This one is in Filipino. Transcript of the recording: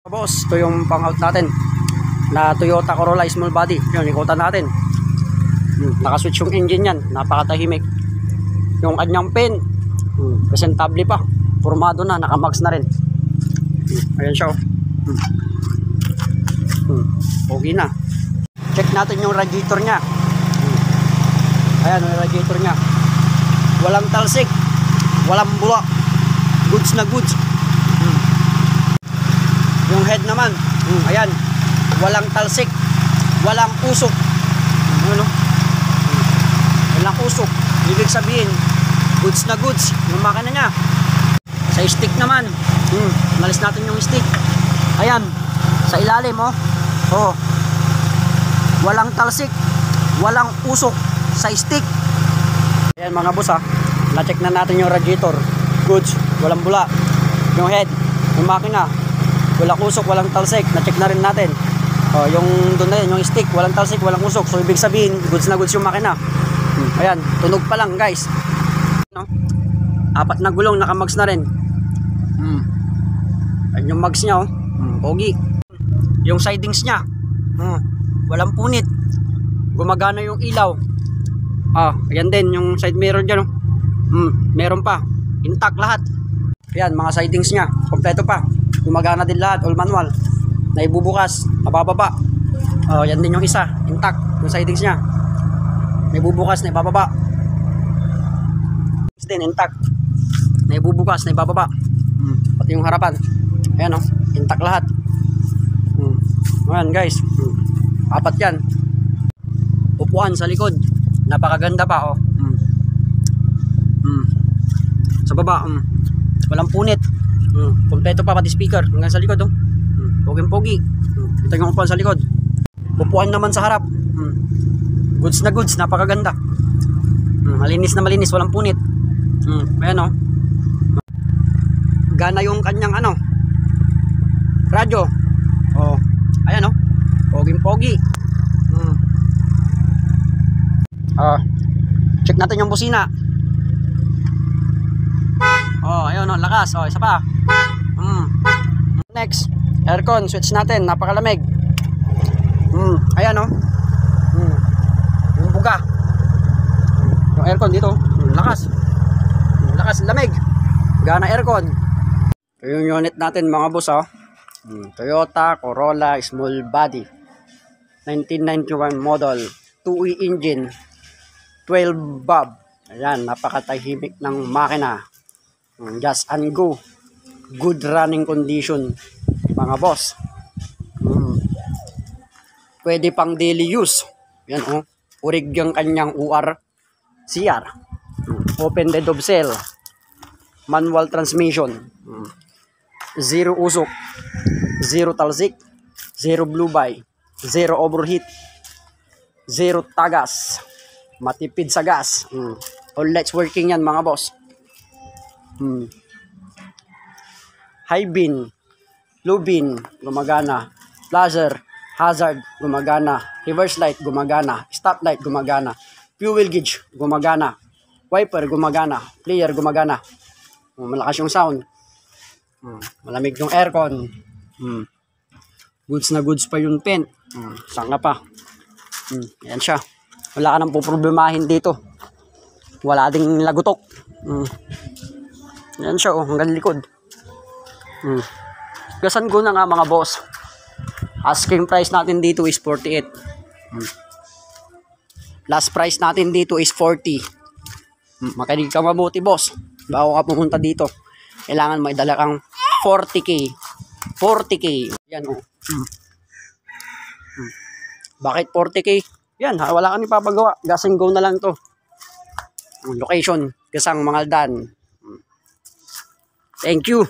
Boss, ito yung pang-out natin na Toyota Corolla small body. Yun, ikutan natin. Nakaswitch yung engine yan, napakatahimik. Yung kanyang pin, presentable pa, formado na, nakamax na rin. Ayan siya. Okay na. Check natin yung radiator nya. Ayan yung radiator nya. Walang talsik, walang bula, goods na goods. Yung head naman, ayan, walang talsik, walang usok. Ano? Walang usok. Ibig sabihin, goods na goods yung makina niya. Sa stick naman, nalis natin yung stick. Ayan, sa ilalim, oh, walang talsik, walang usok sa stick. Ayan mga boss, na-check na natin yung radiator. Goods, walang bula. Yung head, yung makina, walang usok, walang talsik. Na-check na rin natin. Yung doon na yun, yung stick, walang talsik, walang usok. So ibig sabihin, goods na goods yung makina. Ayan, tunog pa lang guys. No? 4 na gulong, nakamags na rin. Ayan yung mags nya, pogi. Yung sidings nya, walang punit. Gumagana yung ilaw. Ayan din, yung side mirror dyan. Meron pa. Intact lahat. Ayan, mga sidings nya, kompleto pa. Gumagana din lahat, all manual. Naibubukas, nabababa. Yan din yung isa, intact, yung sidings nya. Naibubukas, naibababa. Din intact. Naibubukas, naibababa. Pati yung harapan. Ayan intact lahat. Ayan guys. 4 yan. Upuan sa likod. Napakaganda pa Sa baba, walang punit. Kompleto pa pati speaker hanggang sa likod Pogi-pogi. Ito yung upuan sa likod. Upuan naman sa harap. Goods na goods, napakaganda. Malinis na malinis, walang punit. Ayan gana yung kanyang radyo. Ayan Pogi-pogi. Check natin yung busina. Ayun lakas. Isa pa. Next, aircon, switch natin, napakalamig. Ayan yung buga. Yung aircon dito, lakas. Lakas, lamig. Gana aircon. Ito yung unit natin mga boss Toyota Corolla small body 1991 model, 2E engine, 12 bob. Ayan, napakatahimik ng makina. Just and go. Good running condition mga boss. Pwede pang daily use. Yan urig yung kanyang UR CR. Open the door cell. Manual transmission. Zero usok, zero talsik, zero blue by, zero overheat, zero tagas, matipid sa gas. All lights working yan mga boss. High beam, low beam, gumagana. Flasher, hazard, gumagana. Reverse light, gumagana. Stop light, gumagana. Fuel gauge, gumagana. Wiper, gumagana. Player, gumagana. Malakas yung sound. Malamig yung aircon. Goods na goods pa yung paint. Sanga pa. Yan siya. Wala ka nang poproblemahin dito. Wala ding lagutok. Yan siya hanggang likod. Gasan ko na nga mga boss. Asking price natin dito is 48. Last price natin dito is 40. Makinig ka mabuti boss. Bago ka pumunta dito, kailangan may dala kang 40k. 40k. Yan Bakit 40k? Yan, wala kang ipapagawa. Gas and go na lang to. Location, Gasang Mangaldan. Thank you.